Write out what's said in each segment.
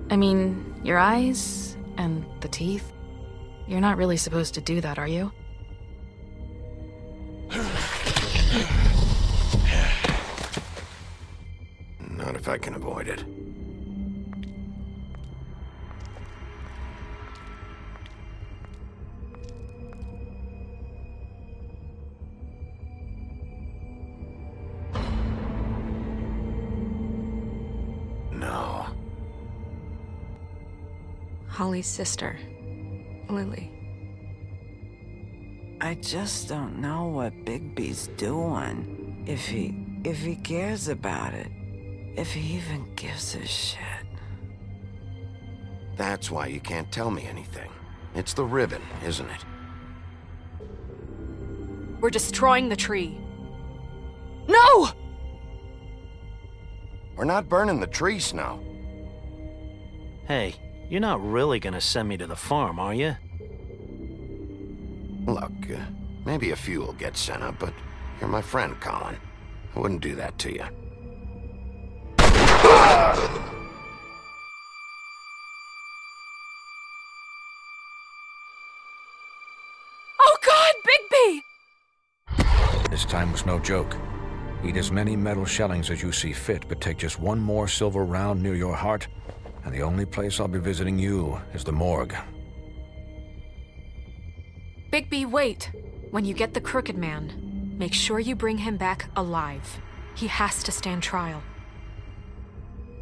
I mean, your eyes and the teeth. You're not really supposed to do that, are you? Not if I can avoid it. No. Holly's sister, Lily. I just don't know what Bigby's doing. If he cares about it. If he even gives a shit. That's why you can't tell me anything. It's the ribbon, isn't it? We're destroying the tree. No! We're not burning the tree, Snow. Hey, you're not really gonna send me to the farm, are you? Look, maybe a few will get sent up, but you're my friend, Colin. I wouldn't do that to you. Oh God, Bigby! This time was no joke. Eat as many metal shellings as you see fit, but take just one more silver round near your heart, and the only place I'll be visiting you is the morgue. Bigby, wait. When you get the Crooked Man, make sure you bring him back alive. He has to stand trial.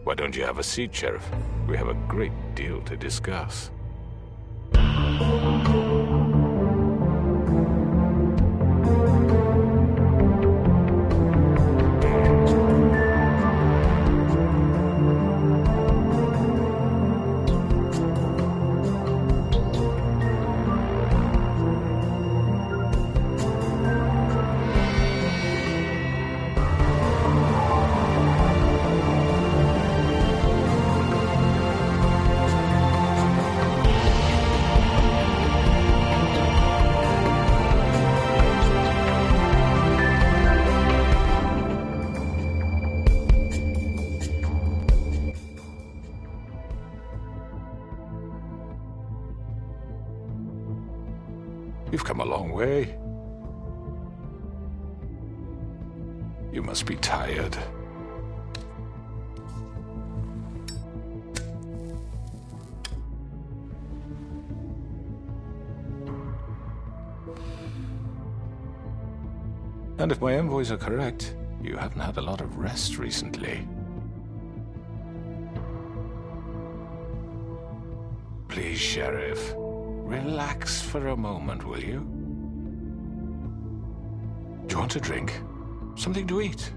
Why don't you have a seat, Sheriff? We have a great deal to discuss. You've come a long way. You must be tired. And if my envoys are correct, you haven't had a lot of rest recently. Please, Sheriff. Relax for a moment, will you? Do you want a drink? Something to eat?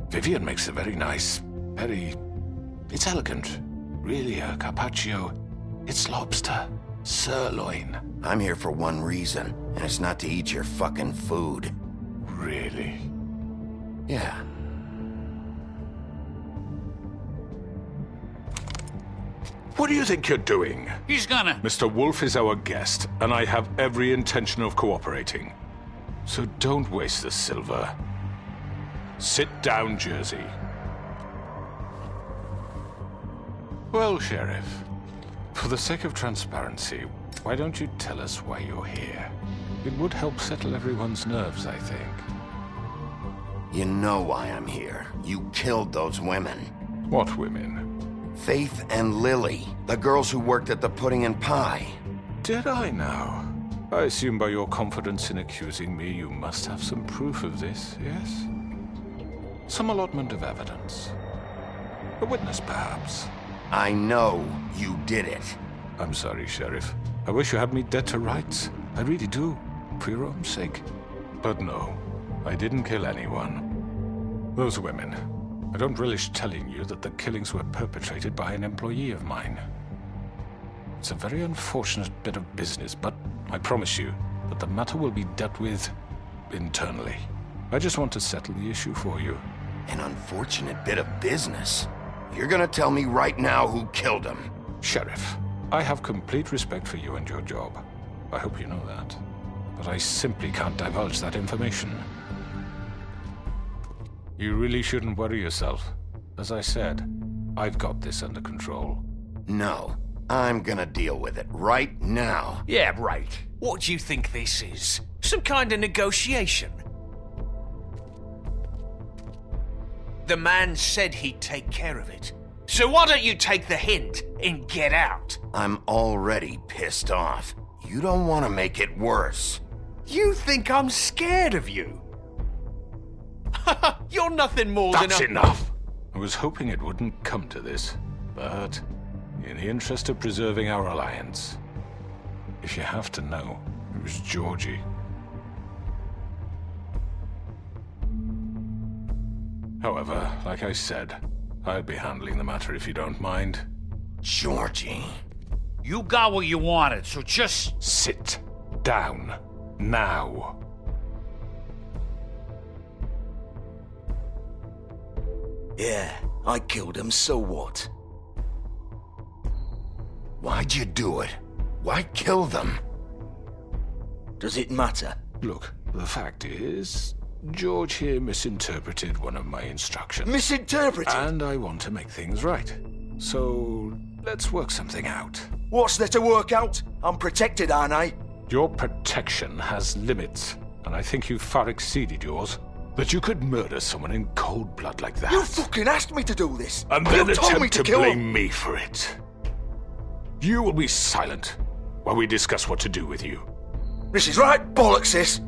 Vivian makes a very nice, it's elegant. Really a carpaccio. It's lobster. Sirloin. I'm here for one reason, and it's not to eat your fucking food. Really? Yeah. What do you think you're doing? He's gonna... Mr. Wolf is our guest, and I have every intention of cooperating. So don't waste the silver. Sit down, Jersey. Well, Sheriff, for the sake of transparency, why don't you tell us why you're here? It would help settle everyone's nerves, I think. You know why I'm here. You killed those women. What women? Faith and Lily, the girls who worked at the Pudding and Pie. Did I now? I assume by your confidence in accusing me, you must have some proof of this, yes? Some allotment of evidence. A witness, perhaps. I know you did it. I'm sorry, Sheriff. I wish you had me dead to rights. I really do, for your own sake. But no, I didn't kill anyone. Those women, I don't relish telling you that the killings were perpetrated by an employee of mine. It's a very unfortunate bit of business, but I promise you that the matter will be dealt with internally. I just want to settle the issue for you. An unfortunate bit of business? You're gonna tell me right now who killed him? Sheriff, I have complete respect for you and your job. I hope you know that. But I simply can't divulge that information. You really shouldn't worry yourself. As I said, I've got this under control. No, I'm gonna deal with it right now. Yeah, right. What do you think this is? Some kind of negotiation? The man said he'd take care of it. So why don't you take the hint and get out? I'm already pissed off. You don't want to make it worse. You think I'm scared of you? You're nothing more That's than a... enough! I was hoping it wouldn't come to this, but in the interest of preserving our alliance, if you have to know, it was Georgie. However, like I said, I'll be handling the matter if you don't mind. Georgie. You got what you wanted, so just... Sit down. Now. Yeah, I killed him, so what? Why'd you do it? Why kill them? Does it matter? Look, the fact is, George here misinterpreted one of my instructions. Misinterpreted? And I want to make things right. So, let's work something out. What's there to work out? I'm protected, aren't I? Your protection has limits, and I think you've far exceeded yours. That you could murder someone in cold blood like that. You fucking asked me to do this! And you then told me attempt to kill blame him. me for it. You will be silent while we discuss what to do with you. This is right bollocks, this!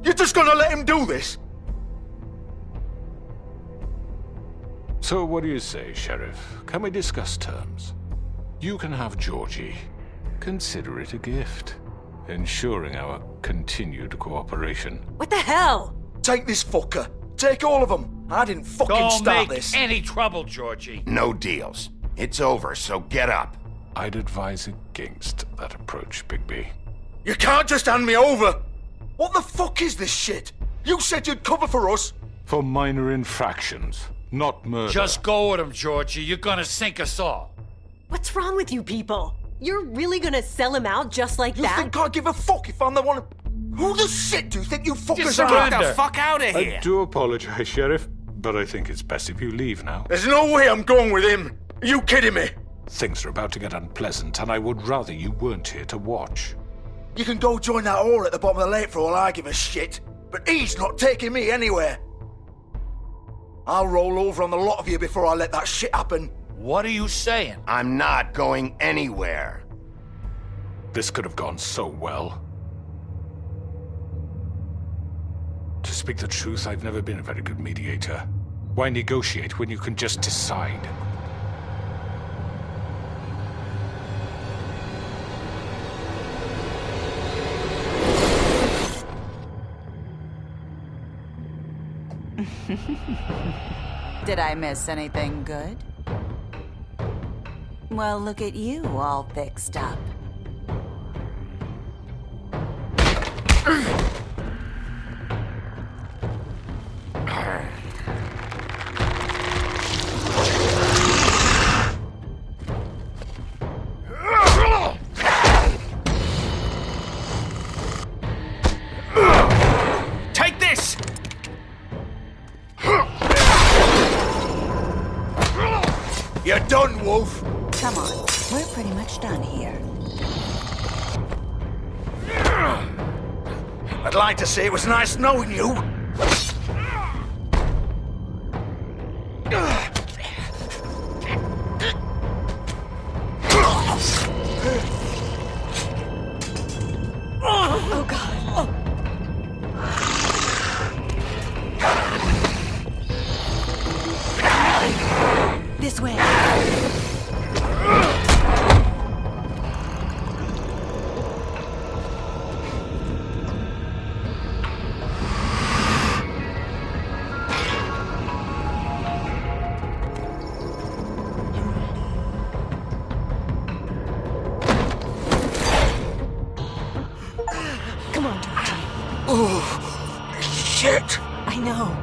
You're just gonna let him do this? So what do you say, Sheriff? Can we discuss terms? You can have Georgie. Consider it a gift, ensuring our continued cooperation. What the hell? Take this fucker. Take all of them. I didn't fucking Don't start make this. any trouble, Georgie. No deals. It's over, so get up. I'd advise against that approach, Bigby. You can't just hand me over! What the fuck is this shit? You said you'd cover for us! For minor infractions, not murder. Just go with him, Georgie. You're gonna sink us all. What's wrong with you people? You're really gonna sell him out just like You that? think I give a fuck if I'm the one... Who the shit do you think you fuckers are? Get the fuck out of here! I do apologize, Sheriff, but I think it's best if you leave now. There's no way I'm going with him! Are you kidding me? Things are about to get unpleasant, and I would rather you weren't here to watch. You can go join that whore at the bottom of the lake for all I give a shit, but he's not taking me anywhere. I'll roll over on the lot of you before I let that shit happen. What are you saying? I'm not going anywhere. This could have gone so well. To speak the truth, I've never been a very good mediator. Why negotiate when you can just decide? Did I miss anything good? Well, look at you, all fixed up. Take this! You're done, Wolf! Come on, we're pretty much done here. I'd like to say it was nice knowing you. Oh, God. This way. Oh, shit! I know.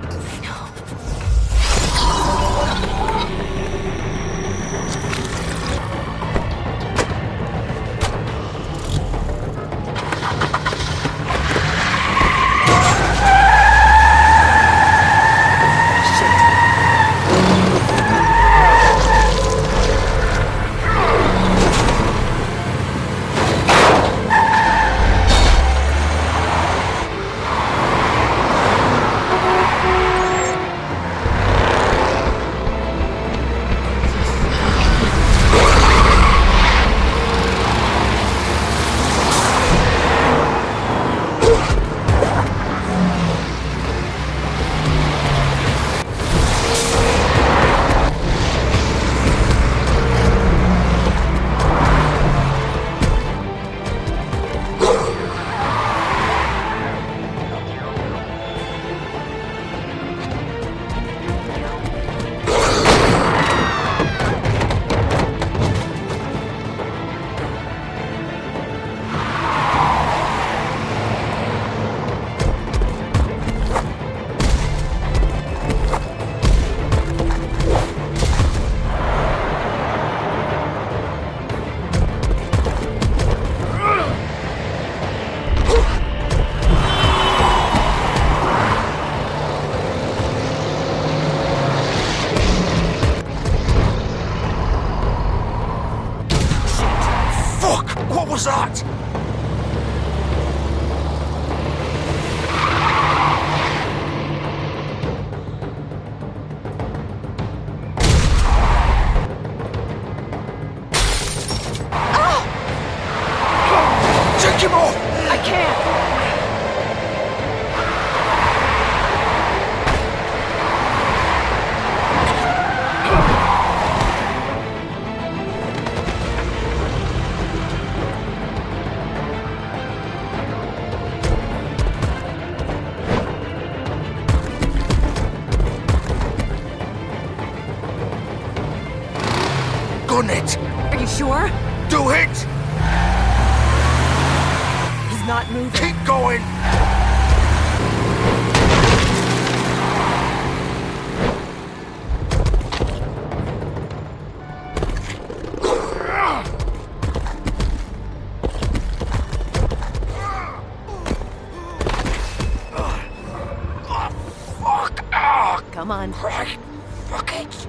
What was that? Take him off! I can't! Gun it! Are you sure? Do it! He's not moving. Keep going! Come on. Right. Fuck it.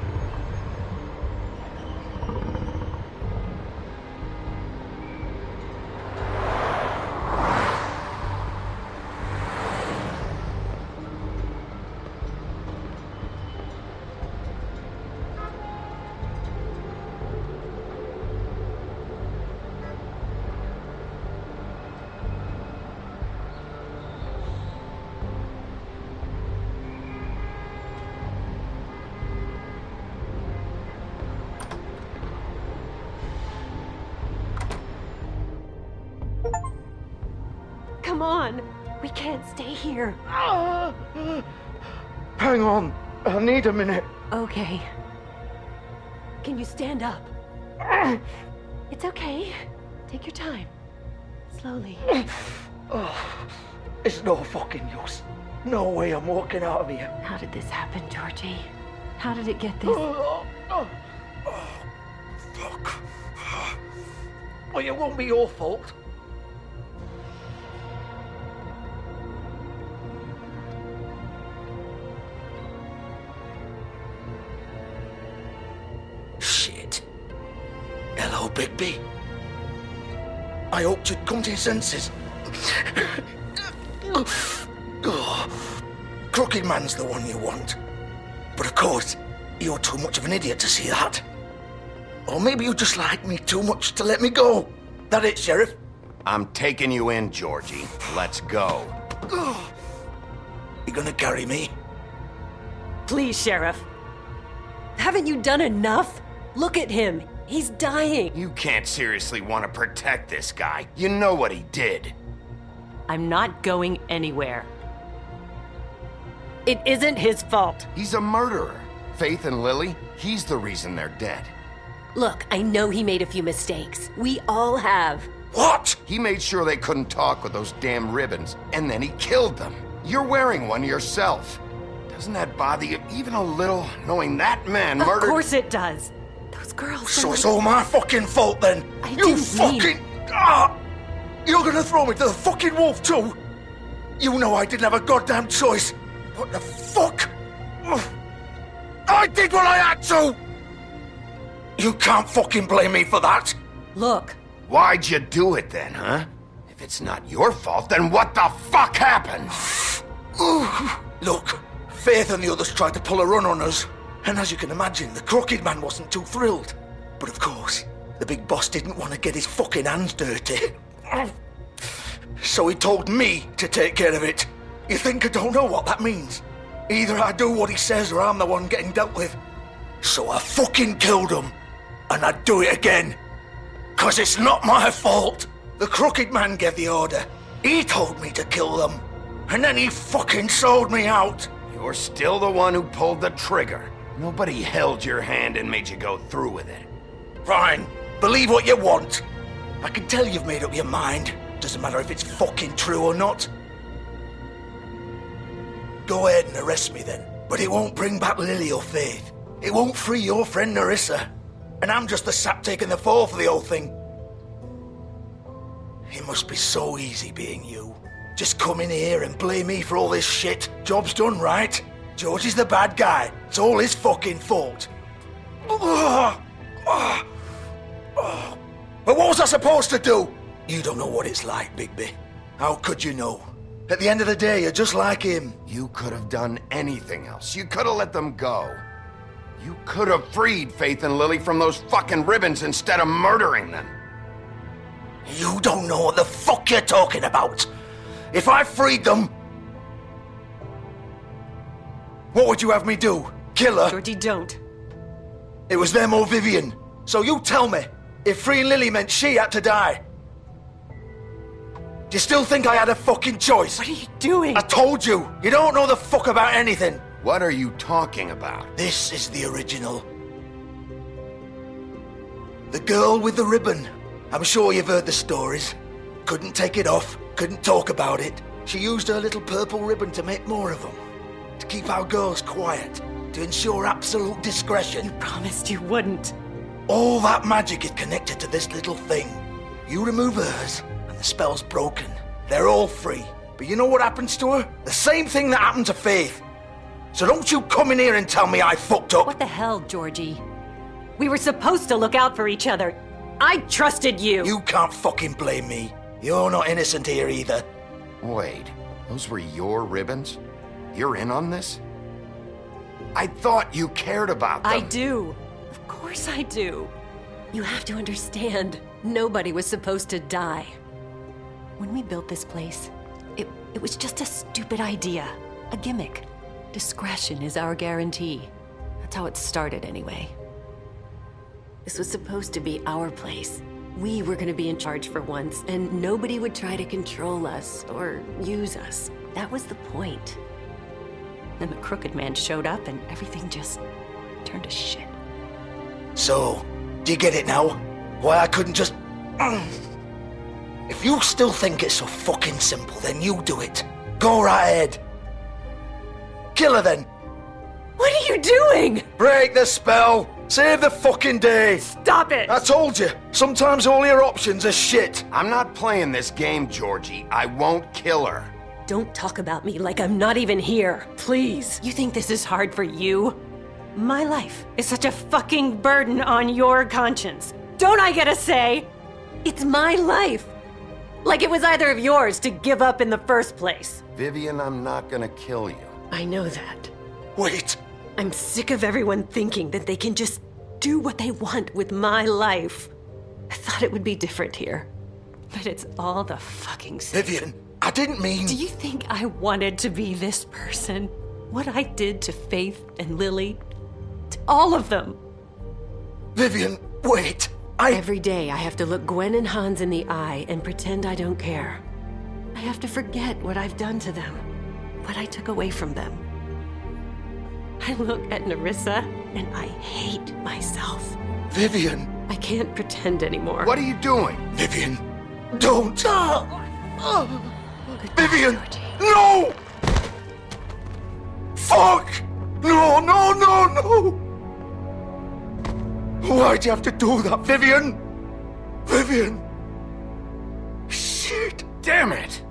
Come on. We can't stay here. Hang on. I need a minute. Okay. Can you stand up? It's okay. Take your time. Slowly. It's no fucking use. No way I'm walking out of here. How did this happen, Georgie? How did it get this? Fuck. Well, it won't be your fault. Shit. Hello, Bigby. I hoped you'd come to your senses. Crooked Man's the one you want. But of course, you're too much of an idiot to see that. Or maybe you just like me too much to let me go. That it, Sheriff? I'm taking you in, Georgie. Let's go. You gonna carry me? Please, Sheriff. Haven't you done enough? Look at him. He's dying. You can't seriously want to protect this guy. You know what he did. I'm not going anywhere. It isn't his fault. He's a murderer. Faith and Lily, he's the reason they're dead. Look, I know he made a few mistakes. We all have. What? He made sure they couldn't talk with those damn ribbons, and then he killed them. You're wearing one yourself. Doesn't that bother you even a little, knowing that man murdered... Of course it does. Those girls... So it's all my fucking fault then? You fucking... You're gonna throw me to the fucking wolf too? You know I didn't have a goddamn choice. What the fuck? I did what I had to! You can't fucking blame me for that. Look. Why'd you do it then, huh? If it's not your fault, then what the fuck happened? Look, Faith and the others tried to pull a run on us. And as you can imagine, the Crooked Man wasn't too thrilled. But of course, the big boss didn't want to get his fucking hands dirty. So he told me to take care of it. You think I don't know what that means? Either I do what he says or I'm the one getting dealt with. So I fucking killed him. And I'd do it again. 'Cause it's not my fault. The Crooked Man gave the order. He told me to kill them. And then he fucking sold me out. You're still the one who pulled the trigger. Nobody held your hand and made you go through with it. Fine. Believe what you want. I can tell you've made up your mind. Doesn't matter if it's fucking true or not. Go ahead and arrest me then. But it won't bring back Lily or Faith. It won't free your friend Nerissa. And I'm just the sap taking the fall for the whole thing. It must be so easy being you. Just come in here and blame me for all this shit. Job's done, right? George is the bad guy. It's all his fucking fault. But what was I supposed to do? You don't know what it's like, Bigby. How could you know? At the end of the day, you're just like him. You could have done anything else. You could have let them go. You could have freed Faith and Lily from those fucking ribbons instead of murdering them. You don't know what the fuck you're talking about. If I freed them... What would you have me do? Kill her? Georgie, don't. It was them or Vivian. So you tell me, if freeing Lily meant she had to die. Do you still think I had a fucking choice? What are you doing? I told you, you don't know the fuck about anything. What are you talking about? This is the original. The girl with the ribbon. I'm sure you've heard the stories. Couldn't take it off, couldn't talk about it. She used her little purple ribbon to make more of them. To keep our girls quiet. To ensure absolute discretion. You promised you wouldn't. All that magic is connected to this little thing. You remove hers, and the spell's broken. They're all free. But you know what happens to her? The same thing that happened to Faith. So don't you come in here and tell me I fucked up. What the hell, Georgie? We were supposed to look out for each other. I trusted you. You can't fucking blame me. You're not innocent here either. Wait, those were your ribbons? You're in on this? I thought you cared about them. I do. Of course I do. You have to understand, nobody was supposed to die. When we built this place, it was just a stupid idea. A gimmick. Discretion is our guarantee. That's how it started anyway. This was supposed to be our place. We were gonna be in charge for once, and nobody would try to control us or use us. That was the point. Then the Crooked Man showed up and everything just turned to shit. So, do you get it now? Why I couldn't just... If you still think it's so fucking simple, then you do it. Go right ahead. Kill her then. What are you doing? Break the spell. Save the fucking day. Stop it. I told you. Sometimes all your options are shit. I'm not playing this game, Georgie. I won't kill her. Don't talk about me like I'm not even here. Please. You think this is hard for you? My life is such a fucking burden on your conscience. Don't I get a say? It's my life. Like it was either of yours to give up in the first place. Vivian, I'm not gonna kill you. I know that. Wait. I'm sick of everyone thinking that they can just do what they want with my life. I thought it would be different here. But it's all the fucking same. Vivian, I didn't mean... Do you think I wanted to be this person? What I did to Faith and Lily? To all of them? Vivian, wait. Every day I have to look Gwen and Hans in the eye and pretend I don't care. I have to forget what I've done to them. What I took away from them. I look at Nerissa and I hate myself. Vivian. I can't pretend anymore. What are you doing? Vivian, Don't! Vivian! No! Fuck! No, no, no, no! Why'd you have to do that, Vivian? Vivian! Shit! Damn it!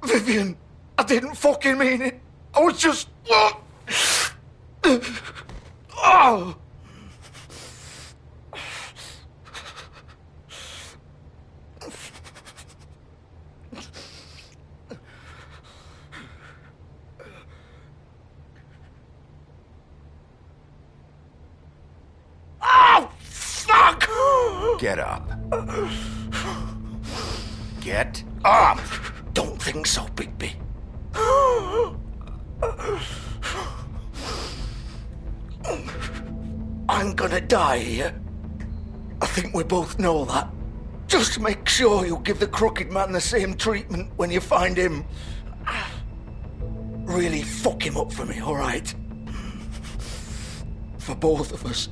Vivian, I didn't fucking mean it. I was just... Oh! Oh, fuck! Get up. Get up! Don't think so, Bigby. I'm gonna die here. I think we both know that. Just make sure you give the crooked man the same treatment when you find him. Really fuck him up for me, alright? For both of us.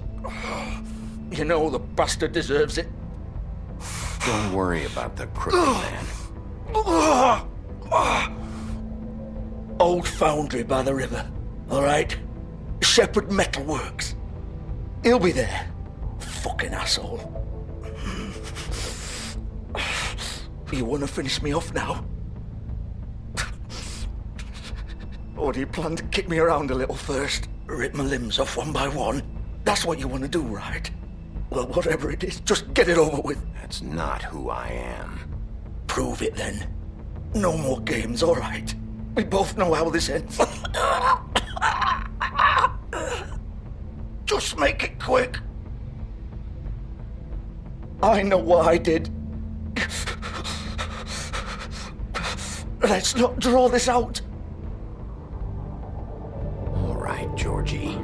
You know the bastard deserves it. Don't worry about the crooked man. Old foundry by the river, alright? Shepherd Metalworks. He'll be there. Fucking asshole. You wanna finish me off now? Or do you plan to kick me around a little first? Rip my limbs off one by one? That's what you wanna do, right? Well, whatever it is, just get it over with. That's not who I am. Prove it then. No more games, alright? We both know how this ends. Just make it quick. I know what I did. Let's not draw this out. All right, Georgie.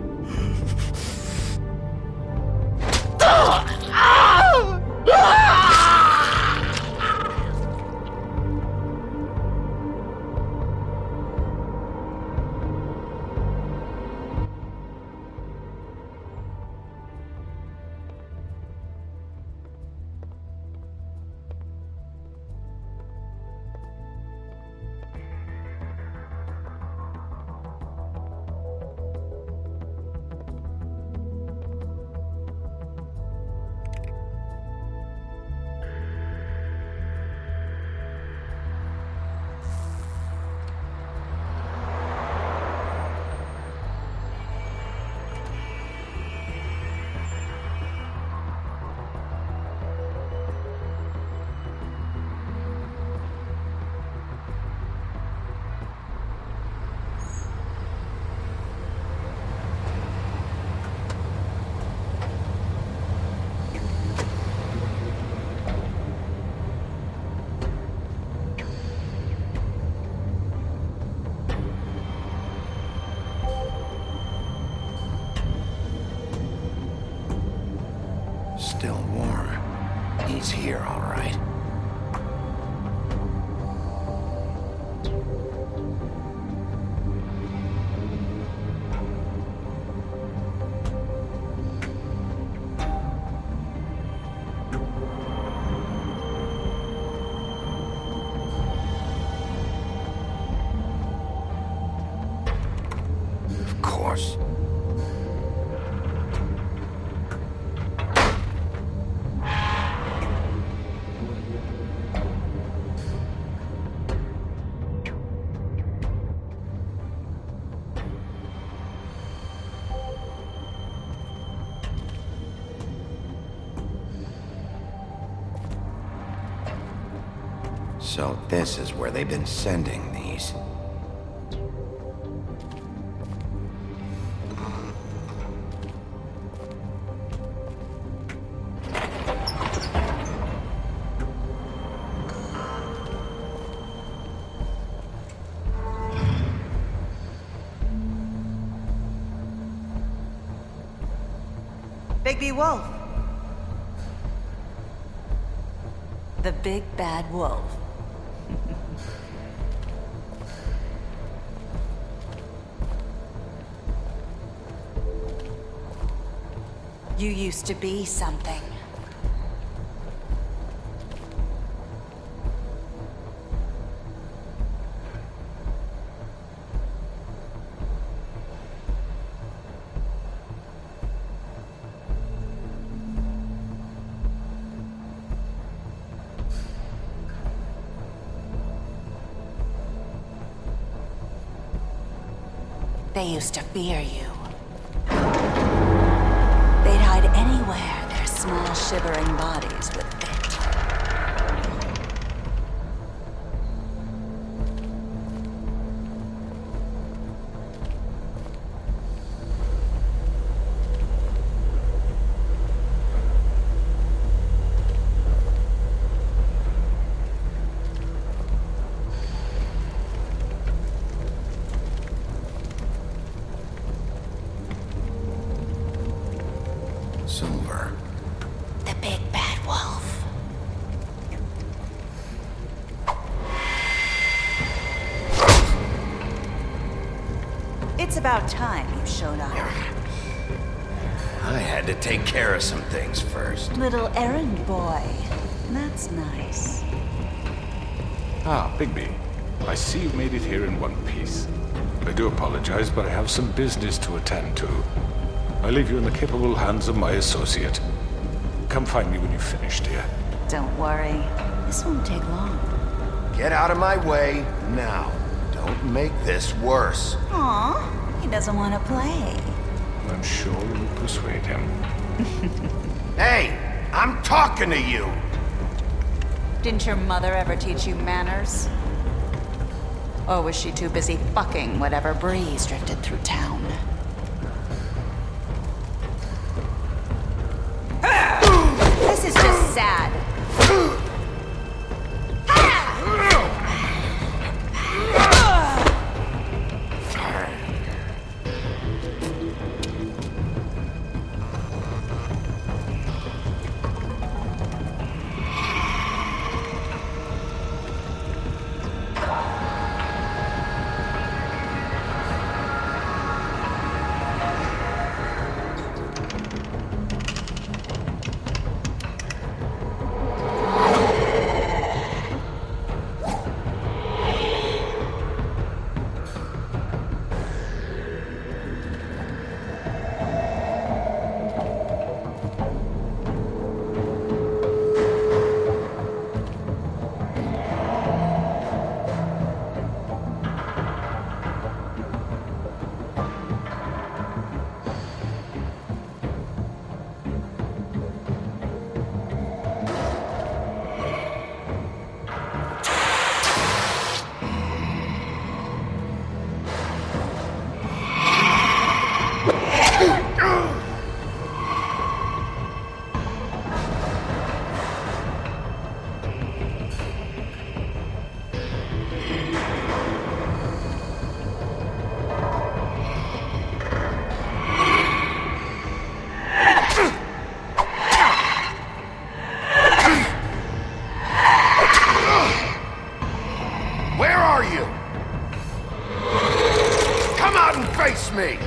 Still warm. He's here, all right. Of course. So this is where they've been sending these. Bigby Wolf. The big bad wolf. You used to be something. They used to fear you. They'd hide anywhere their small, shivering bodies would fit. Silver. The big bad wolf. It's about time you showed up. I had to take care of some things first. Little errand boy. That's nice. Ah, Bigby. I see you made it here in one piece. I do apologize, but I have some business to attend to. I leave you in the capable hands of my associate. Come find me when you've finished, dear. Don't worry. This won't take long. Get out of my way now. Don't make this worse. Aw, he doesn't want to play. I'm sure you'll persuade him. Hey, I'm talking to you! Didn't your mother ever teach you manners? Or was she too busy fucking whatever breeze drifted through town? This is just sad. Face me!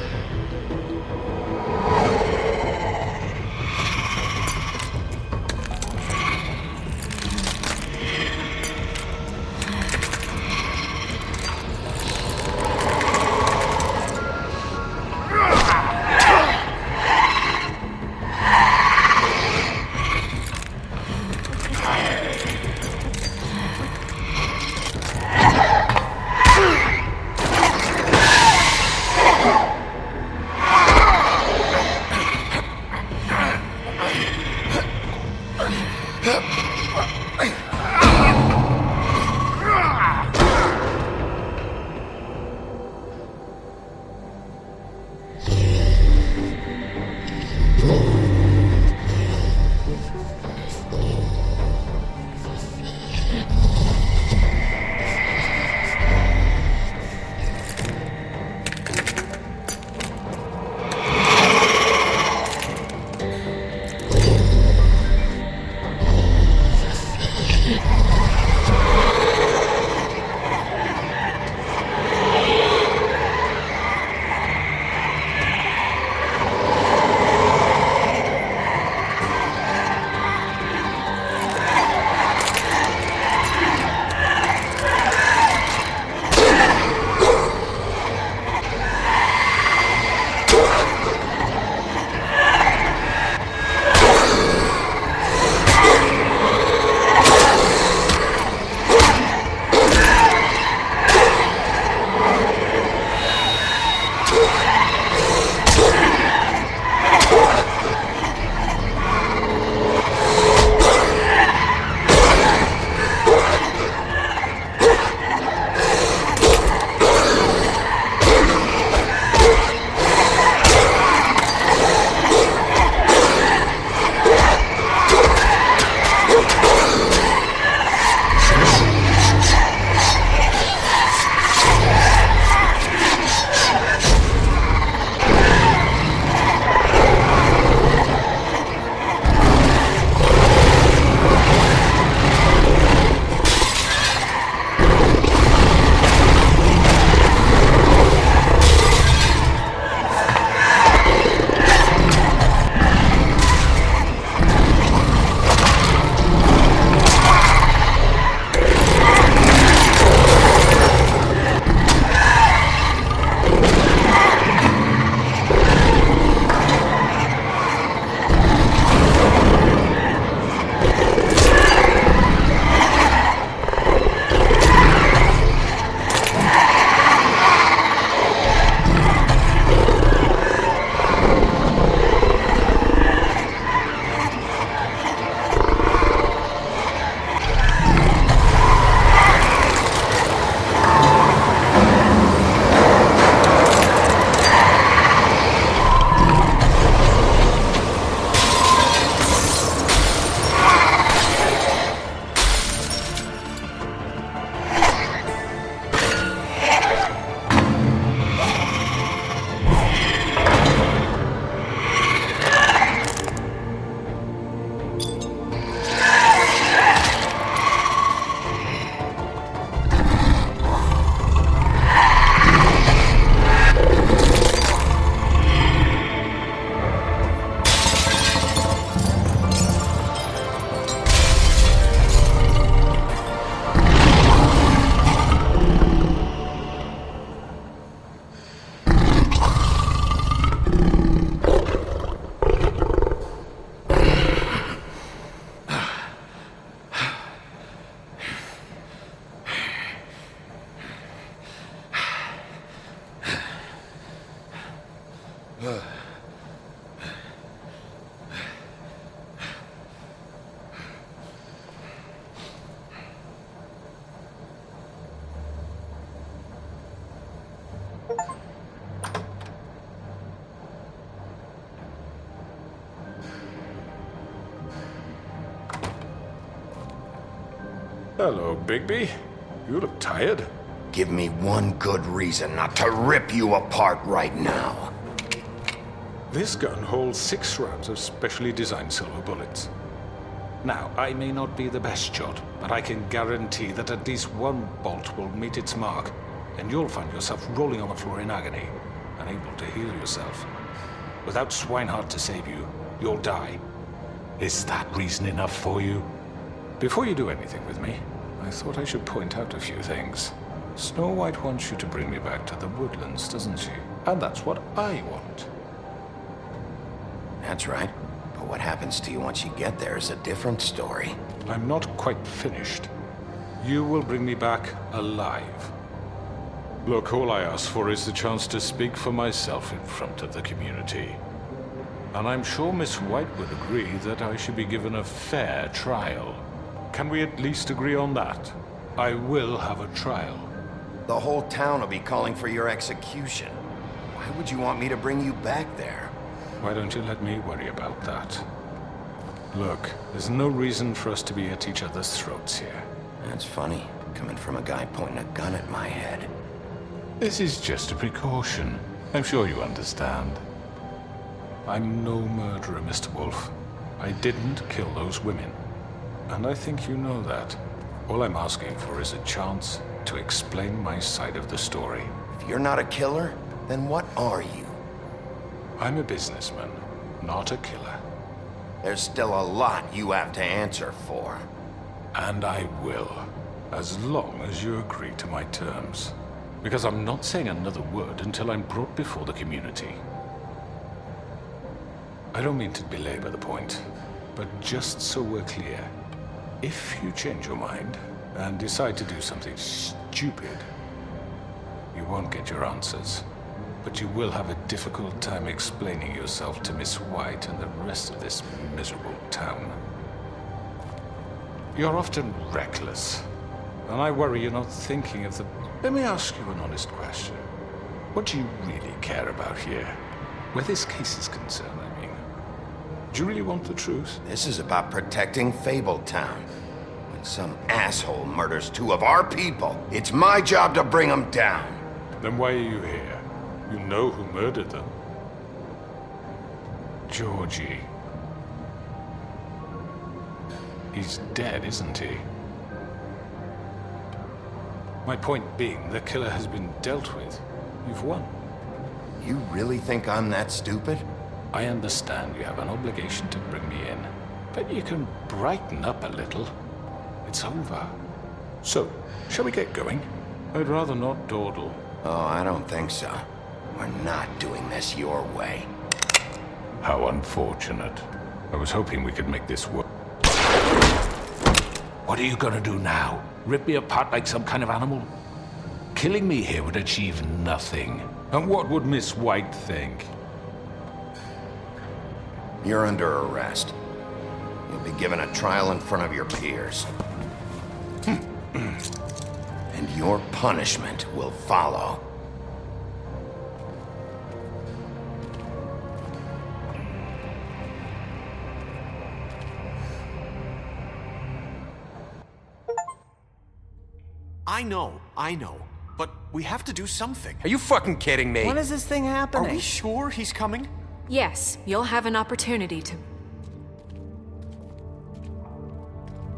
Hello, Bigby. You look tired. Give me one good reason not to rip you apart right now. This gun holds 6 rounds of specially designed silver bullets. Now, I may not be the best shot, but I can guarantee that at least one bolt will meet its mark, and you'll find yourself rolling on the floor in agony, unable to heal yourself. Without Swinehart to save you, you'll die. Is that reason enough for you? Before you do anything with me, I thought I should point out a few things. Snow White wants you to bring me back to the woodlands, doesn't she? And that's what I want. That's right. But what happens to you once you get there is a different story. I'm not quite finished. You will bring me back alive. Look, all I ask for is the chance to speak for myself in front of the community. And I'm sure Miss White would agree that I should be given a fair trial. Can we at least agree on that? I will have a trial. The whole town will be calling for your execution. Why would you want me to bring you back there? Why don't you let me worry about that? Look, there's no reason for us to be at each other's throats here. That's funny, coming from a guy pointing a gun at my head. This is just a precaution. I'm sure you understand. I'm no murderer, Mr. Wolf. I didn't kill those women. And I think you know that. All I'm asking for is a chance to explain my side of the story. If you're not a killer, then what are you? I'm a businessman, not a killer. There's still a lot you have to answer for. And I will, as long as you agree to my terms. Because I'm not saying another word until I'm brought before the community. I don't mean to belabor the point, but just so we're clear, if you change your mind and decide to do something stupid, you won't get your answers. But you will have a difficult time explaining yourself to Miss White and the rest of this miserable town. You're often reckless, and I worry you're not thinking of the... Let me ask you an honest question. What do you really care about here? Where this case is concerned, I mean. Do you really want the truth? This is about protecting Fabletown. When some asshole murders 2 of our people, it's my job to bring them down. Then why are you here? You know who murdered them. Georgie. He's dead, isn't he? My point being, the killer has been dealt with. You've won. You really think I'm that stupid? I understand you have an obligation to bring me in, but you can brighten up a little. It's over. So, shall we get going? I'd rather not dawdle. Oh, I don't think so. We're not doing this your way. How unfortunate. I was hoping we could make this work. What are you gonna do now? Rip me apart like some kind of animal? Killing me here would achieve nothing. And what would Miss White think? You're under arrest. You'll be given a trial in front of your peers. And your punishment will follow. I know. But we have to do something. Are you fucking kidding me? When is this thing happening? Are we sure he's coming? Yes, you'll have an opportunity to...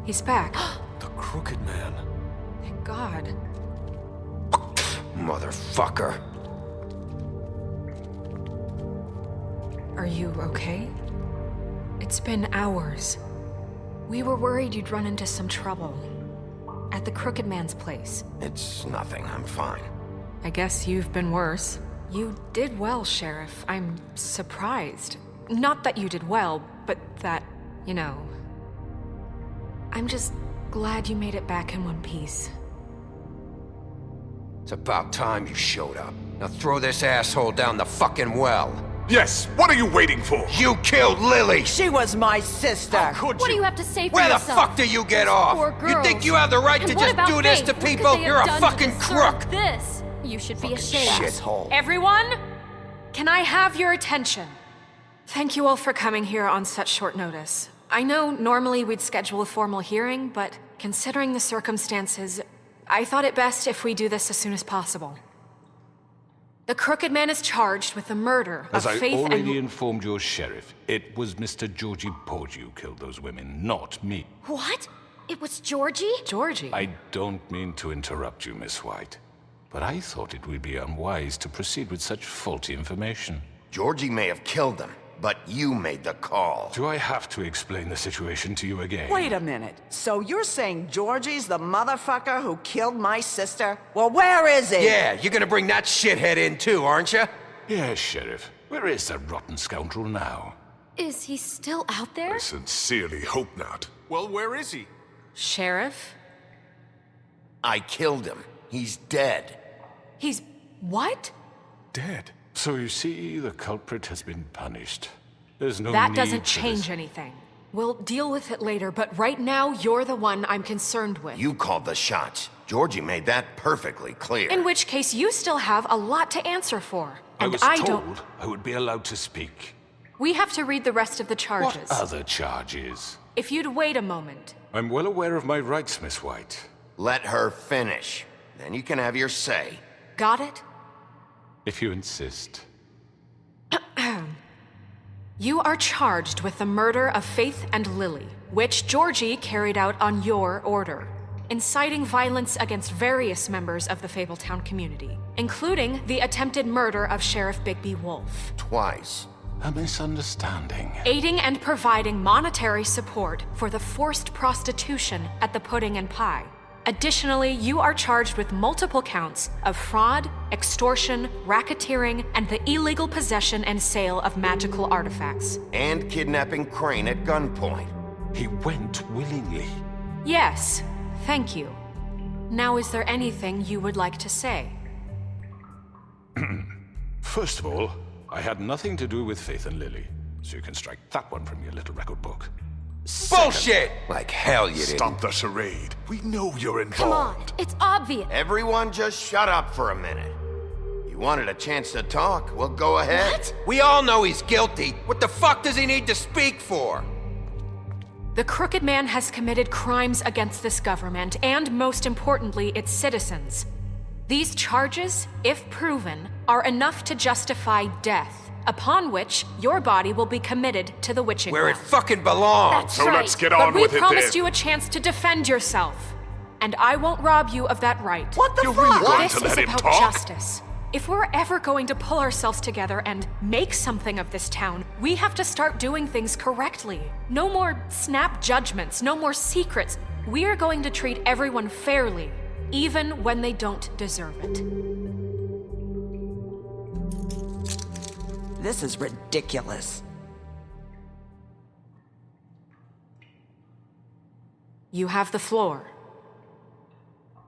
He's back. The Crooked Man. Thank God. Motherfucker. Are you okay? It's been hours. We were worried you'd run into some trouble. At the Crooked Man's place. It's nothing, I'm fine. I guess you've been worse. You did well, Sheriff. I'm surprised. Not that you did well, but that, you know... I'm just glad you made it back in one piece. It's about time you showed up. Now throw this asshole down the fucking well. Yes, what are you waiting for? You killed Lily! She was my sister. Could What do you have to say for Where the yourself? fuck do you get off? Poor You think girls. you have the right And to what just about do this Faith? to What could people? they have You're a done to fucking deserve crook! This. You should be ashamed. Shithole. Everyone, can I have your attention? Thank you all for coming here on such short notice. I know normally we'd schedule a formal hearing, but considering the circumstances, I thought it best if we do this as soon as possible. The Crooked Man is charged with the murder As of I Faith already and... informed your sheriff, it was Mr. Georgie Porgy who killed those women, not me. What? It was Georgie? Georgie? I don't mean to interrupt you, Miss White, but I thought it would be unwise to proceed with such faulty information. Georgie may have killed them, but you made the call. Do I have to explain the situation to you again? Wait a minute. So you're saying Georgie's the motherfucker who killed my sister? Well, where is he? Yeah, you're gonna bring that shithead in too, aren't you? Yes, Sheriff. Where is that rotten scoundrel now? Is he still out there? I sincerely hope not. Well, where is he? Sheriff? I killed him. He's dead. He's... what? Dead. So you see, the culprit has been punished. There's no That need doesn't for change this. anything. We'll deal with it later, but right now, you're the one I'm concerned with. You called the shots. Georgie made that perfectly clear. In which case, you still have a lot to answer for. I And was I told don't... I would be allowed to speak. We have to read the rest of the charges. What other charges? If you'd wait a moment. I'm well aware of my rights, Miss White. Let her finish. Then you can have your say. Got it? If you insist. You are charged with the murder of Faith and Lily, which Georgie carried out on your order, inciting violence against various members of the Fabletown community, including the attempted murder of Sheriff Bigby Wolf. Twice. A misunderstanding. Aiding and providing monetary support for the forced prostitution at the Pudding and Pie. Additionally, you are charged with multiple counts of fraud, extortion, racketeering, and the illegal possession and sale of magical artifacts. And kidnapping Crane at gunpoint. He went willingly. Yes, thank you. Now, is there anything you would like to say? First of all, I had nothing to do with Faith and Lily, so you can strike that one from your little record book. Bullshit! Like hell you didn't. Stop the charade. We know you're Come on, involved. it's obvious. Everyone just shut up for a minute. You wanted a chance to talk? Well, go ahead. What? We all know he's guilty. What the fuck does he need to speak for? The Crooked Man has committed crimes against this government, and most importantly, its citizens. These charges, if proven, are enough to justify death, upon which your body will be committed to the witching Where it well. fucking belongs. That's So right. let's get on but with we it promised then. you a chance to defend yourself. And I won't rob you of that right. What the You're fuck? really going This to is let him about talk? justice. If we're ever going to pull ourselves together and make something of this town, we have to start doing things correctly. No more snap judgments, no more secrets. We are going to treat everyone fairly, even when they don't deserve it. This is ridiculous. You have the floor.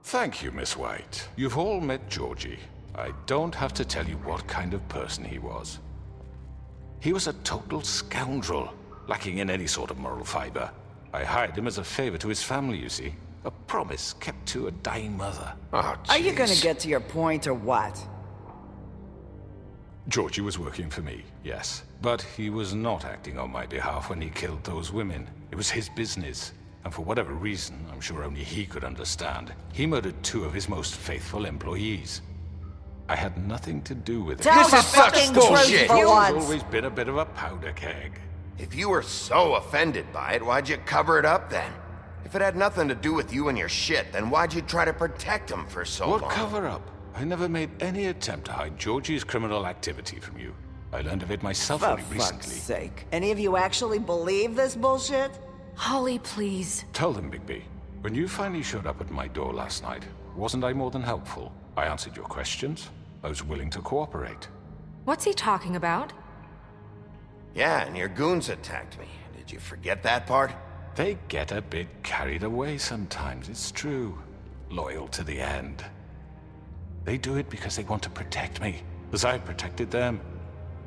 Thank you, Miss White. You've all met Georgie. I don't have to tell you what kind of person he was. He was a total scoundrel, lacking in any sort of moral fiber. I hired him as a favor to his family, you see. A promise kept to a dying mother. Oh, Are you gonna jeez. get to your point or what? Georgie was working for me, yes. But he was not acting on my behalf when he killed those women. It was his business. And for whatever reason, I'm sure only he could understand, he murdered 2 of his most faithful employees. I had nothing to do with it. Tell This the is such fucking bullshit. truth for He's once. always been a bit of a powder keg. If you were so offended by it, why'd you cover it up then? If it had nothing to do with you and your shit, then why'd you try to protect him for so long? What cover up? I never made any attempt to hide Georgie's criminal activity from you. I learned of it myself For only fuck's recently. sake. Any of you actually believe this bullshit? Holly, please. Tell them, Bigby. When you finally showed up at my door last night, wasn't I more than helpful? I answered your questions. I was willing to cooperate. What's he talking about? Yeah, and your goons attacked me. Did you forget that part? They get a bit carried away sometimes, it's true. Loyal to the end. They do it because they want to protect me, as I protected them.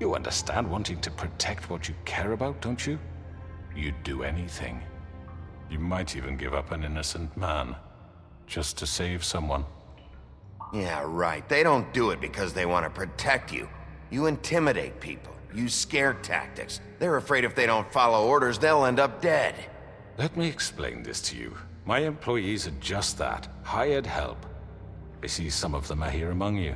You understand wanting to protect what you care about, don't you? You'd do anything. You might even give up an innocent man, just to save someone. Yeah, right. They don't do it because they want to protect you. You intimidate people, use scare tactics. They're afraid if they don't follow orders, they'll end up dead. Let me explain this to you. My employees are just that, hired help. I see some of them are here among you.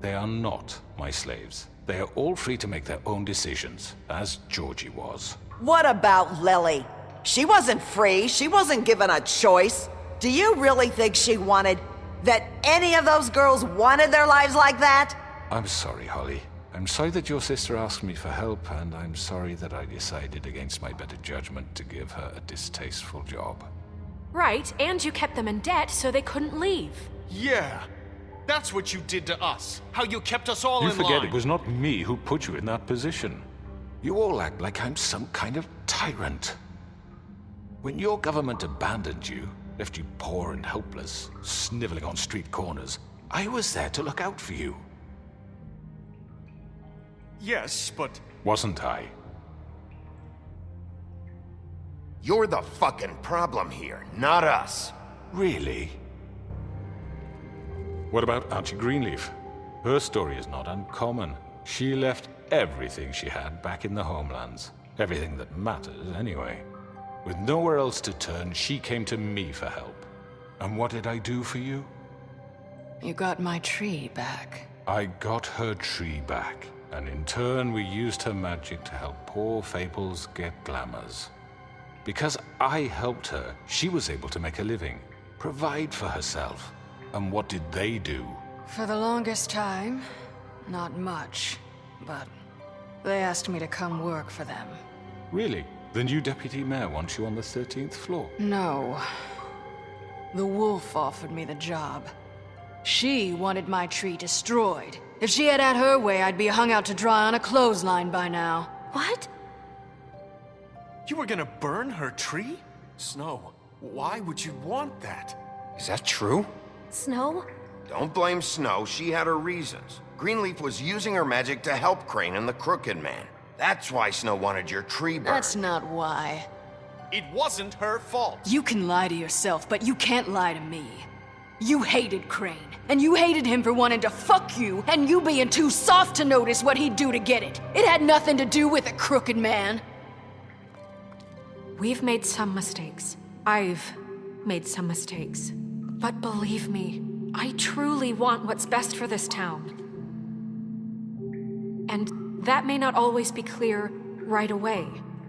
They are not my slaves. They are all free to make their own decisions, as Georgie was. What about Lily? She wasn't free. She wasn't given a choice. Do you really think she wanted... that any of those girls wanted their lives like that? I'm sorry, Holly. I'm sorry that your sister asked me for help, and I'm sorry that I decided against my better judgment to give her a distasteful job. Right, and you kept them in debt so they couldn't leave. Yeah, that's what you did to us. How you kept us all You in forget line. it was not me who put you in that position. You all act like I'm some kind of tyrant. When your government abandoned you, left you poor and helpless, sniveling on street corners, I was there to look out for you. Yes, but... Wasn't I? You're the fucking problem here, not us. Really? What about Auntie Greenleaf? Her story is not uncommon. She left everything she had back in the homelands. Everything that matters, anyway. With nowhere else to turn, she came to me for help. And what did I do for you? You got my tree back. I got her tree back, and in turn we used her magic to help poor Fables get glamours. Because I helped her, she was able to make a living, provide for herself. And what did they do? For the longest time, not much, but they asked me to come work for them. Really? The new deputy mayor wants you on the 13th floor? No. The wolf offered me the job. She wanted my tree destroyed. If she had her way, I'd be hung out to dry on a clothesline by now. What? You were gonna burn her tree? Snow, why would you want that? Is that true? Snow? Don't blame Snow, she had her reasons. Greenleaf was using her magic to help Crane and the Crooked Man. That's why Snow wanted your tree burned. That's not why. It wasn't her fault. You can lie to yourself, but you can't lie to me. You hated Crane, and you hated him for wanting to fuck you, and you being too soft to notice what he'd do to get it. It had nothing to do with a crooked man. We've made some mistakes. I've made some mistakes. But believe me, I truly want what's best for this town. And that may not always be clear right away,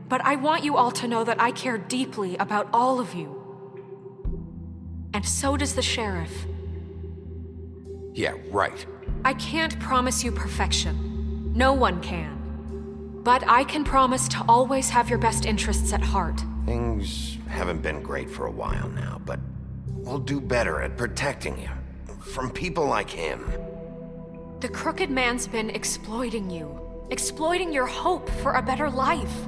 but I want you all to know that I care deeply about all of you. And so does the sheriff. Yeah, right. I can't promise you perfection. No one can. But I can promise to always have your best interests at heart. Things haven't been great for a while now, but we'll do better at protecting you from people like him. The crooked man's been exploiting you. Exploiting your hope for a better life.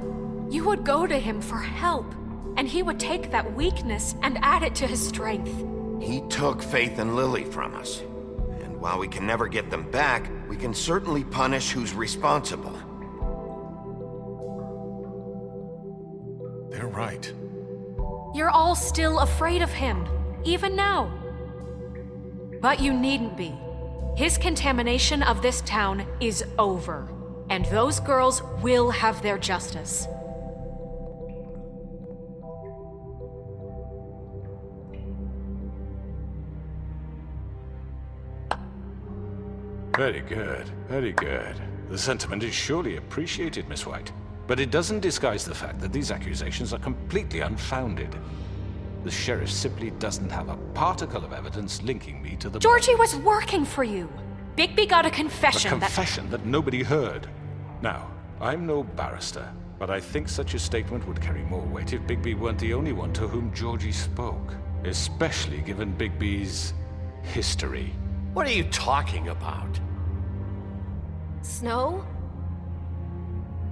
You would go to him for help, and he would take that weakness and add it to his strength. He took Faith and Lily from us. And while we can never get them back, we can certainly punish who's responsible. They're right. You're all still afraid of him, even now. But you needn't be. His contamination of this town is over, and those girls will have their justice. Very good, very good. The sentiment is surely appreciated, Miss White. But it doesn't disguise the fact that these accusations are completely unfounded. The sheriff simply doesn't have a particle of evidence linking me to the... Georgie was working for you. Bigby got a confession. A confession that nobody heard. Now, I'm no barrister, but I think such a statement would carry more weight if Bigby weren't the only one to whom Georgie spoke. Especially given Bigby's history. What are you talking about? Snow?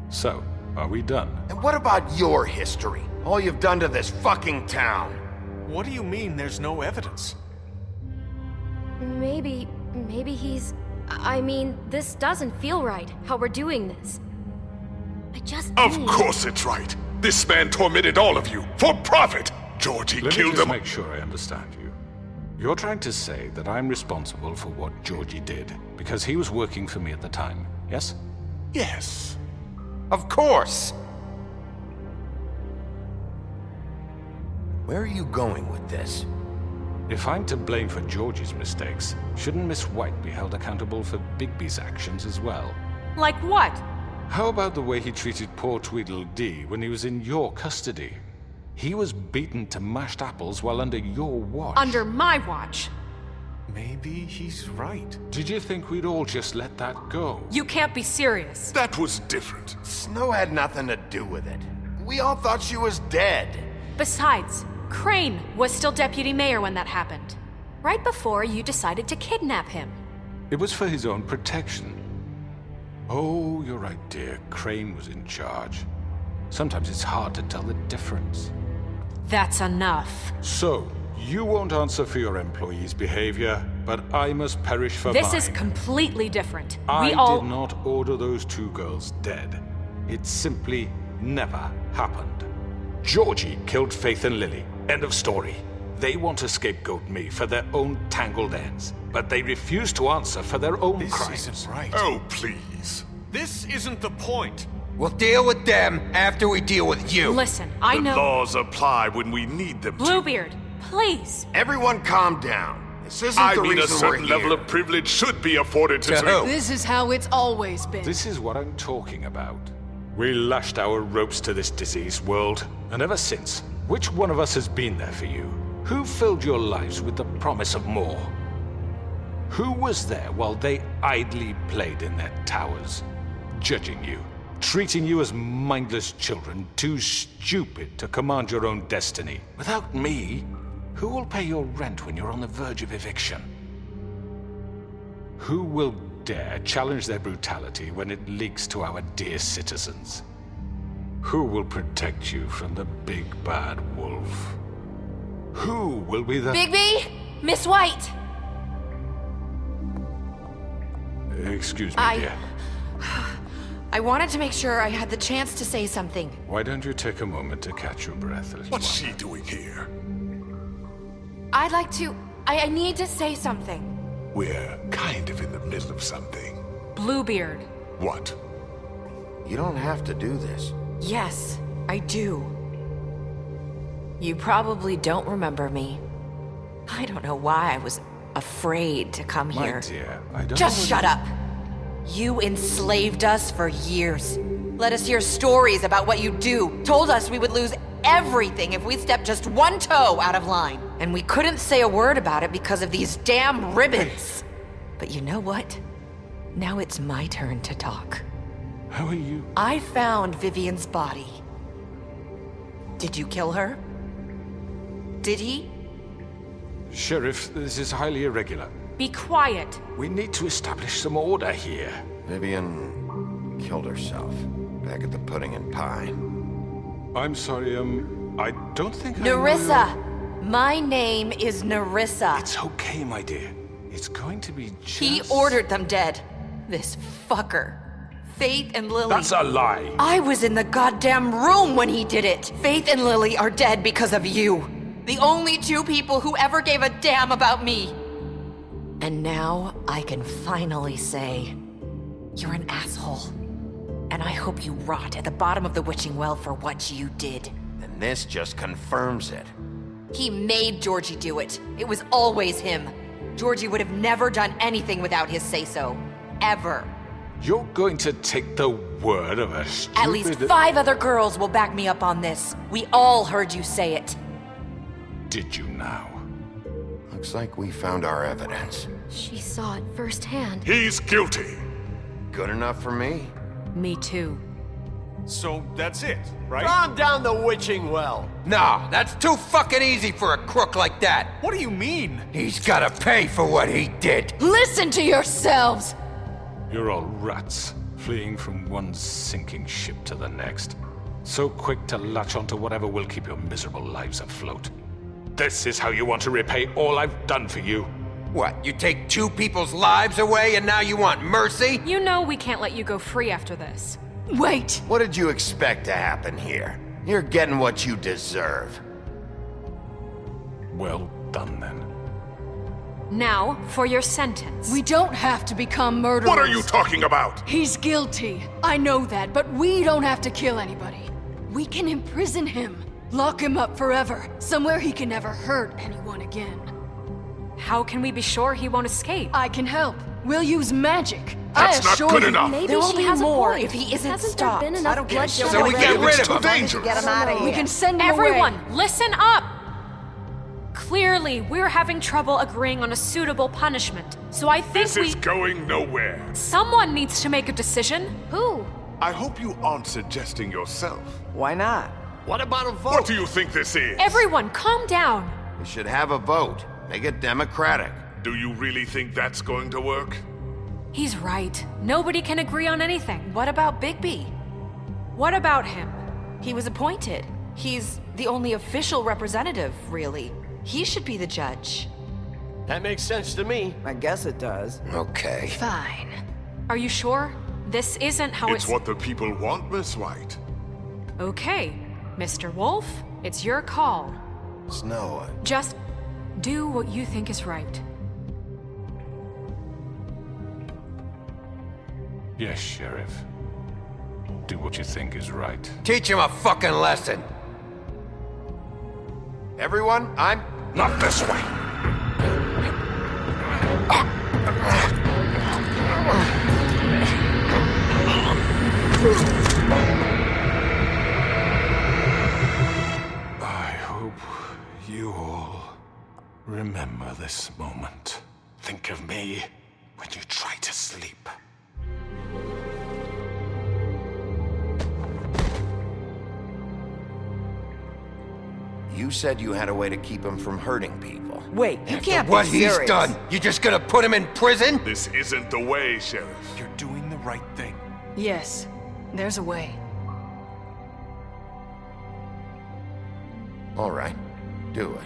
So, are we done? And what about your history? All you've done to this fucking town? What do you mean there's no evidence? Maybe he's... I mean, this doesn't feel right, how we're doing this. I just Of course it's right. This man tormented all of you, for profit! Georgie Let killed me just him. make sure I understand you. You're trying to say that I'm responsible for what Georgie did, because he was working for me at the time, yes? Yes. Of course! Where are you going with this? If I'm to blame for Georgie's mistakes, shouldn't Miss White be held accountable for Bigby's actions as well? Like what? How about the way he treated poor Tweedledee when he was in your custody? He was beaten to mashed apples while under your watch. Under my watch. Maybe he's right. Did you think we'd all just let that go? You can't be serious. That was different. Snow had nothing to do with it. We all thought she was dead. Besides, Crane was still deputy mayor when that happened. Right before you decided to kidnap him. It was for his own protection. Oh, you're right, dear. Crane was in charge. Sometimes it's hard to tell the difference. That's enough. So, you won't answer for your employees' behavior, but I must perish for mine. This is completely different. I did not order those two girls dead. It simply never happened. Georgie killed Faith and Lily. End of story. They want to scapegoat me for their own tangled ends, but they refuse to answer for their own crimes. This isn't right. Oh, please. This isn't the point. We'll deal with them after we deal with you. Listen, I know... The laws apply when we need them to. Bluebeard, please. Everyone calm down. This isn't I the mean, a reason we're certain here. level of privilege should be afforded to... This is how it's always been. This is what I'm talking about. We lashed our ropes to this diseased world, and ever since, which one of us has been there for you? Who filled your lives with the promise of more? Who was there while they idly played in their towers, judging you, treating you as mindless children, too stupid to command your own destiny? Without me, who will pay your rent when you're on the verge of eviction? Who will dare challenge their brutality when it leaks to our dear citizens? Who will protect you from the big bad wolf? Who will be the... Bigby! Miss White! Excuse me, dear. I wanted to make sure I had the chance to say something. Why don't you take a moment to catch your breath, little What's she doing here? I'd like to... I need to say something. We're kind of in the middle of something. Bluebeard. What? You don't have to do this. Yes, I do. You probably don't remember me. I don't know why I was afraid to come here. My dear, I don't... Just shut up! You enslaved us for years. Let us hear stories about what you do. Told us we would lose everything if we stepped just one toe out of line. And we couldn't say a word about it because of these damn ribbons. But you know what? Now it's my turn to talk. How are you? I found Vivian's body. Did you kill her? Did he? Sheriff, this is highly irregular. Be quiet. We need to establish some order here. Vivian killed herself back at the Pudding and Pie. I'm sorry, I don't think Nerissa! My name is Nerissa. It's okay, my dear. It's going to be just... He ordered them dead. This fucker. Faith and Lily... That's a lie! I was in the goddamn room when he did it! Faith and Lily are dead because of you. The only two people who ever gave a damn about me. And now I can finally say, you're an asshole. And I hope you rot at the bottom of the witching well for what you did. And this just confirms it. He made Georgie do it. It was always him. Georgie would have never done anything without his say-so. Ever. You're going to take the word of a stupid... At least 5 other girls will back me up on this. We all heard you say it. Did you now? Looks like we found our evidence. She saw it firsthand. He's guilty. Good enough for me. Me too. So that's it, right? Calm down the witching well. Nah, that's too fucking easy for a crook like that. What do you mean? He's gotta pay for what he did. Listen to yourselves! You're all rats, fleeing from one sinking ship to the next. So quick to latch onto whatever will keep your miserable lives afloat. This is how you want to repay all I've done for you? What, you take 2 people's lives away and now you want mercy? You know we can't let you go free after this. Wait! What did you expect to happen here? You're getting what you deserve. Well done, then. Now, for your sentence. We don't have to become murderers. What are you talking about? He's guilty. I know that, but we don't have to kill anybody. We can imprison him. Lock him up forever. Somewhere he can never hurt anyone again. How can we be sure he won't escape? I can help. We'll use magic. That's not good enough. Maybe there will she be has more a point. if he isn't Hasn't stopped. There been enough I don't care. bloodshed So we get already? rid It's of too him. dangerous. Get him out of here. We can send him Everyone, away. listen up! Clearly, we're having trouble agreeing on a suitable punishment. So I think This is going nowhere. someone needs to make a decision. Who? I hope you aren't suggesting yourself. Why not? What about a vote? What do you think this is? Everyone, calm down. We should have a vote. Make it democratic. Do you really think that's going to work? He's right. Nobody can agree on anything. What about Bigby? What about him? He was appointed. He's the only official representative, really. He should be the judge. That makes sense to me. I guess it does. Okay. Fine. Are you sure? This isn't how It's what the people want, Miss White. Okay, Mr. Wolf, it's your call. Snow. Just do what you think is right. Yes, Sheriff. Do what you think is right. Teach him a fucking lesson. Everyone, I'm... Not this way. I hope you all remember this moment. Think of me when you try to sleep. You said you had a way to keep him from hurting people. Wait, you can't What be he's serious. done, you just gonna put him in prison? This isn't the way, Sheriff. You're doing the right thing. Yes, there's a way. All right, do it.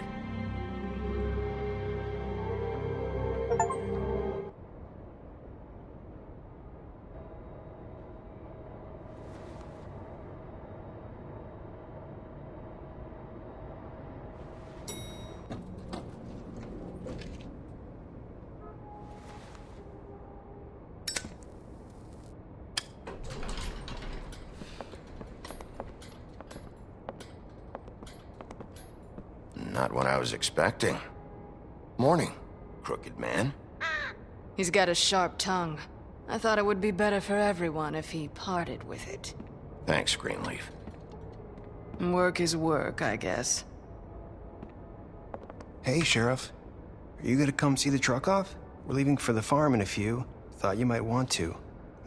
Not what I was expecting. Morning, crooked man. He's got a sharp tongue. I thought it would be better for everyone if he parted with it. Thanks, Greenleaf. Work is work, I guess. Hey, Sheriff. Are you gonna come see the truck off? We're leaving for the farm in a few. Thought you might want to.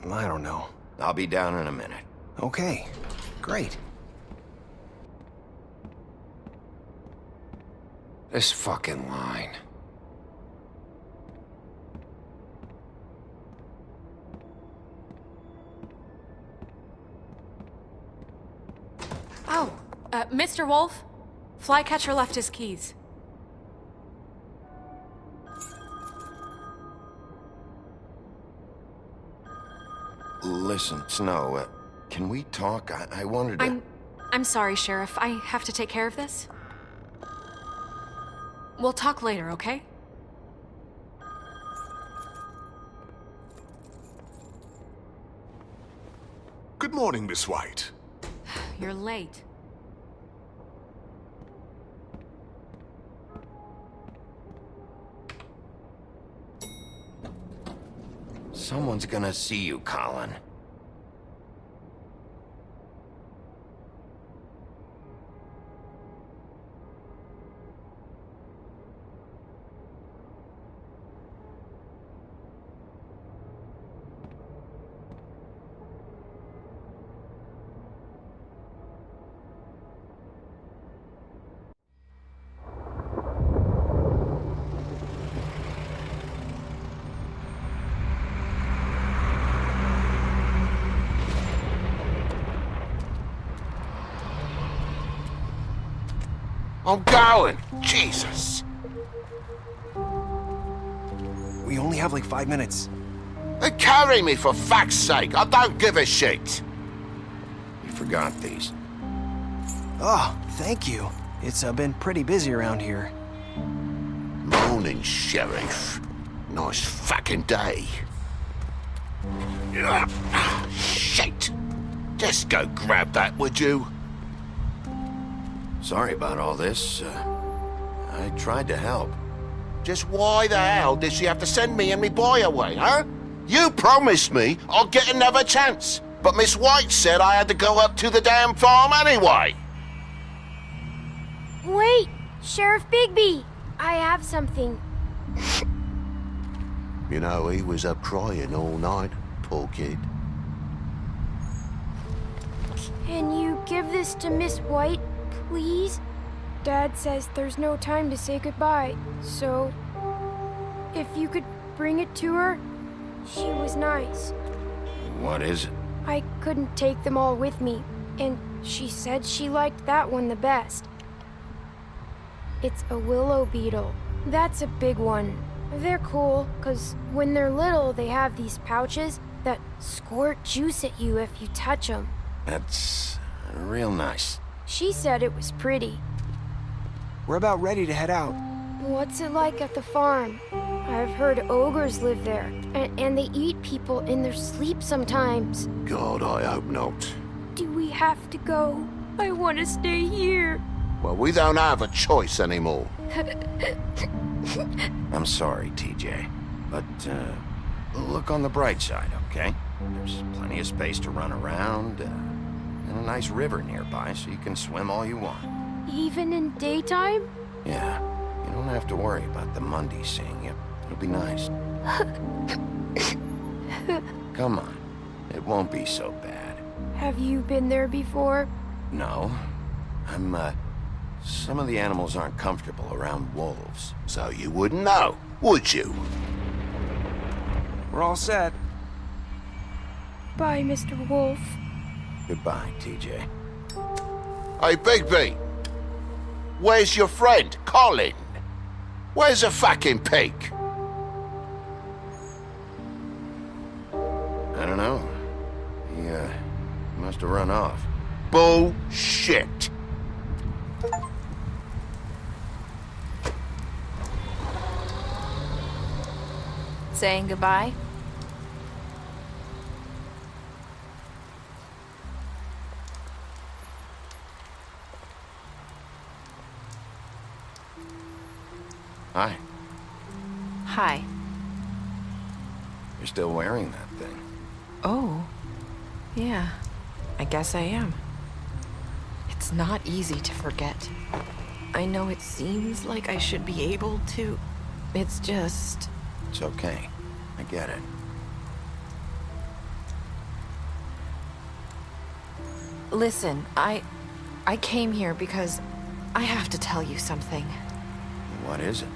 I don't know. I'll be down in a minute. Okay. Great. This fucking line. Oh, Mr. Wolf? Flycatcher left his keys. Listen, Snow, can we talk? I wanted to... I'm sorry, Sheriff. I have to take care of this. We'll talk later, okay? Good morning, Miss White. You're late. Someone's gonna see you, Colin. I'm going! Jesus! We only have like 5 minutes. Carry me for fuck's sake! I don't give a shit! You forgot these. Oh, thank you. It's been pretty busy around here. Morning, Sheriff. Nice fucking day. Shit! Just go grab that, would you? Sorry about all this. I tried to help. Just why the hell did she have to send me and me boy away, huh? You promised me I'll get another chance, but Miss White said I had to go up to the damn farm anyway. Wait, Sheriff Bigby, I have something. You know, he was up crying all night, poor kid. Can you give this to Miss White, please? Dad says there's no time to say goodbye, so if you could bring it to her, she was nice. What is it? I couldn't take them all with me, and she said she liked that one the best. It's a willow beetle. That's a big one. They're cool, 'cause when they're little, they have these pouches that squirt juice at you if you touch them. That's real nice. She said it was pretty. We're about ready to head out. What's it like at the farm? I've heard ogres live there, and they eat people in their sleep sometimes. God, I hope not. Do we have to go? I want to stay here. Well, we don't have a choice anymore. I'm sorry, TJ, but look on the bright side, okay? There's plenty of space to run around, and a nice river nearby, so you can swim all you want. Even in daytime? Yeah, you don't have to worry about the Mundies seeing you. It'll be nice. Come on, it won't be so bad. Have you been there before? No, some of the animals aren't comfortable around wolves. So you wouldn't know, would you? We're all set. Bye, Mr. Wolf. Goodbye, TJ. Hey, Bigby! Where's your friend, Colin? Where's the fucking pig? I don't know. He must have run off. Bullshit! Saying goodbye? Hi. Hi. You're still wearing that thing. Oh. Yeah. I guess I am. It's not easy to forget. I know it seems like I should be able to. It's just... It's okay. I get it. Listen, I came here because I have to tell you something. What is it?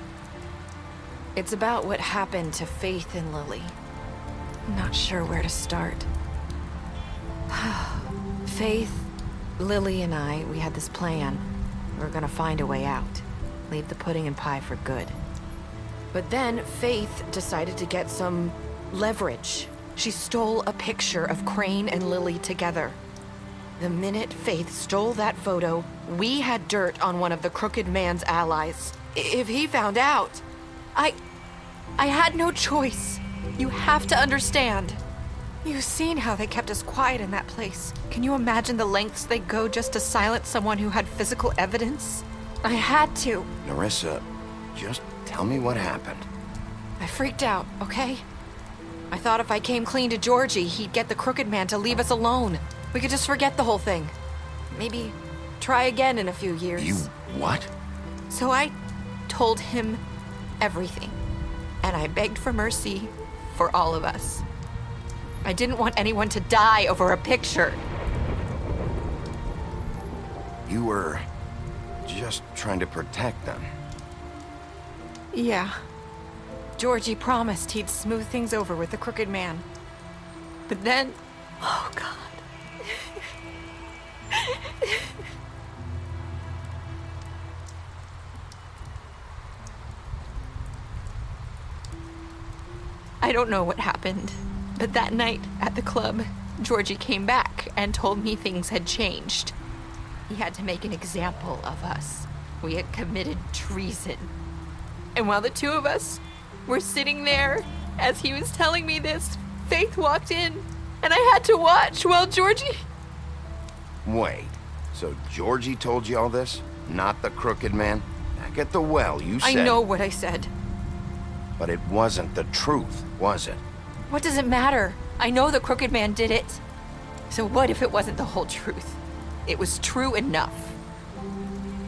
It's about what happened to Faith and Lily. I'm not sure where to start. Faith, Lily, and I, we had this plan. We were gonna find a way out. Leave the pudding and pie for good. But then Faith decided to get some leverage. She stole a picture of Crane and Lily together. The minute Faith stole that photo, we had dirt on one of the crooked man's allies. If he found out, I had no choice. You have to understand. You've seen how they kept us quiet in that place. Can you imagine the lengths they go just to silence someone who had physical evidence? I had to. Nerissa, just tell me what happened. I freaked out, okay? I thought if I came clean to Georgie, he'd get the crooked man to leave us alone. We could just forget the whole thing. Maybe try again in a few years. You what? So I told him everything. And I begged for mercy for all of us. I didn't want anyone to die over a picture. You were just trying to protect them. Yeah. Georgie promised he'd smooth things over with the crooked man. But then... Oh, God. I don't know what happened, but that night at the club, Georgie came back and told me things had changed. He had to make an example of us. We had committed treason. And while the two of us were sitting there, as he was telling me this, Faith walked in, and I had to watch while Georgie... Wait, so Georgie told you all this? Not the crooked man? Back at the well, you said... I know what I said. But it wasn't the truth, was it? What does it matter? I know the crooked man did it. So what if it wasn't the whole truth? It was true enough.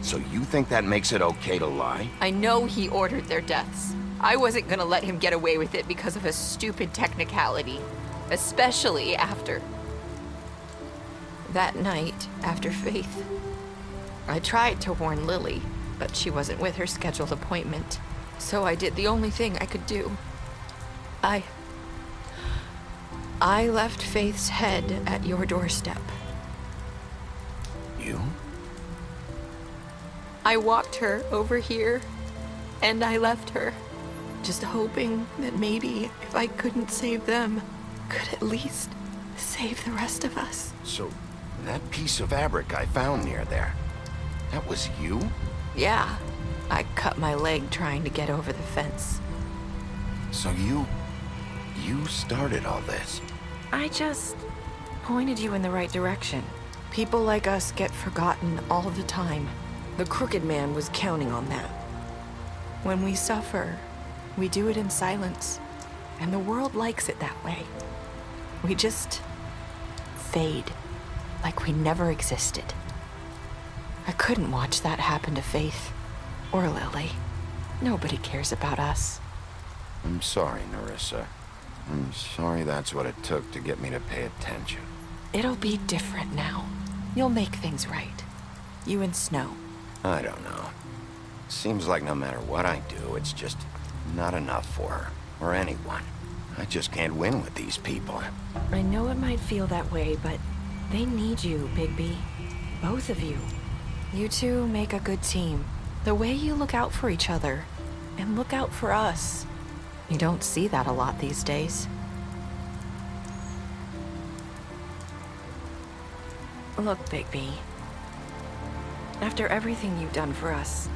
So you think that makes it okay to lie? I know he ordered their deaths. I wasn't gonna let him get away with it because of a stupid technicality. Especially after... that night, after Faith. I tried to warn Lily, but she wasn't with her scheduled appointment. So I did the only thing I could do. I left Faith's head at your doorstep. You? I walked her over here, and I left her, just hoping that maybe if I couldn't save them, could at least save the rest of us. So, that piece of fabric I found near there, that was you? Yeah, I cut my leg trying to get over the fence. So you started all this? I just pointed you in the right direction. People like us get forgotten all the time. The crooked man was counting on that. When we suffer, we do it in silence, and the world likes it that way. We just fade, like we never existed. I couldn't watch that happen to Faith, or Lily. Nobody cares about us. I'm sorry, Nerissa. I'm sorry that's what it took to get me to pay attention. It'll be different now. You'll make things right. You and Snow. I don't know. Seems like no matter what I do, it's just not enough for her, or anyone. I just can't win with these people. I know it might feel that way, but they need you, Bigby. Both of you. You two make a good team. The way you look out for each other, and look out for us. You don't see that a lot these days. Look, Bigby. After everything you've done for us,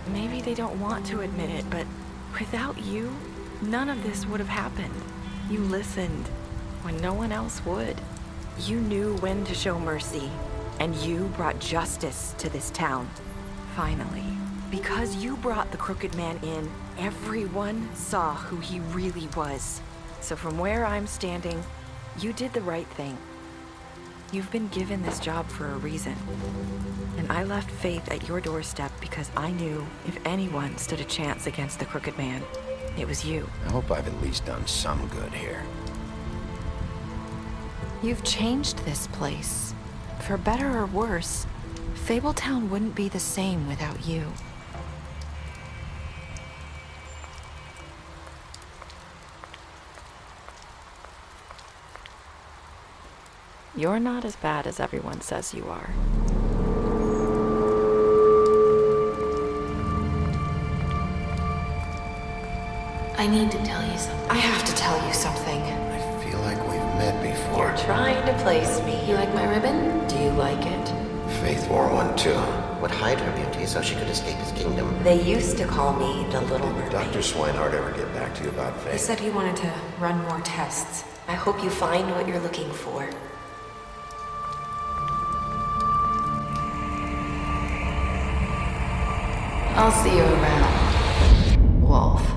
maybe they don't want to admit it, but without you, none of this would have happened. You listened when no one else would. You knew when to show mercy, and you brought justice to this town. Finally. Because you brought the Crooked Man in, everyone saw who he really was. So from where I'm standing, you did the right thing. You've been given this job for a reason. And I left Faith at your doorstep because I knew if anyone stood a chance against the Crooked Man, it was you. I hope I've at least done some good here. You've changed this place. For better or worse, Fabletown wouldn't be the same without you. You're not as bad as everyone says you are. I need to tell you something. I have to tell you something. I feel like we've met before. You're trying to place me. You like my ribbon? Do you like it? Faith wore one too. Would hide her beauty so she could escape his kingdom. They used to call me the Little Mermaid. Did Dr. Swinehart ever get back to you about Faith? He said he wanted to run more tests. I hope you find what you're looking for. I'll see you around, Wolf.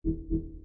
You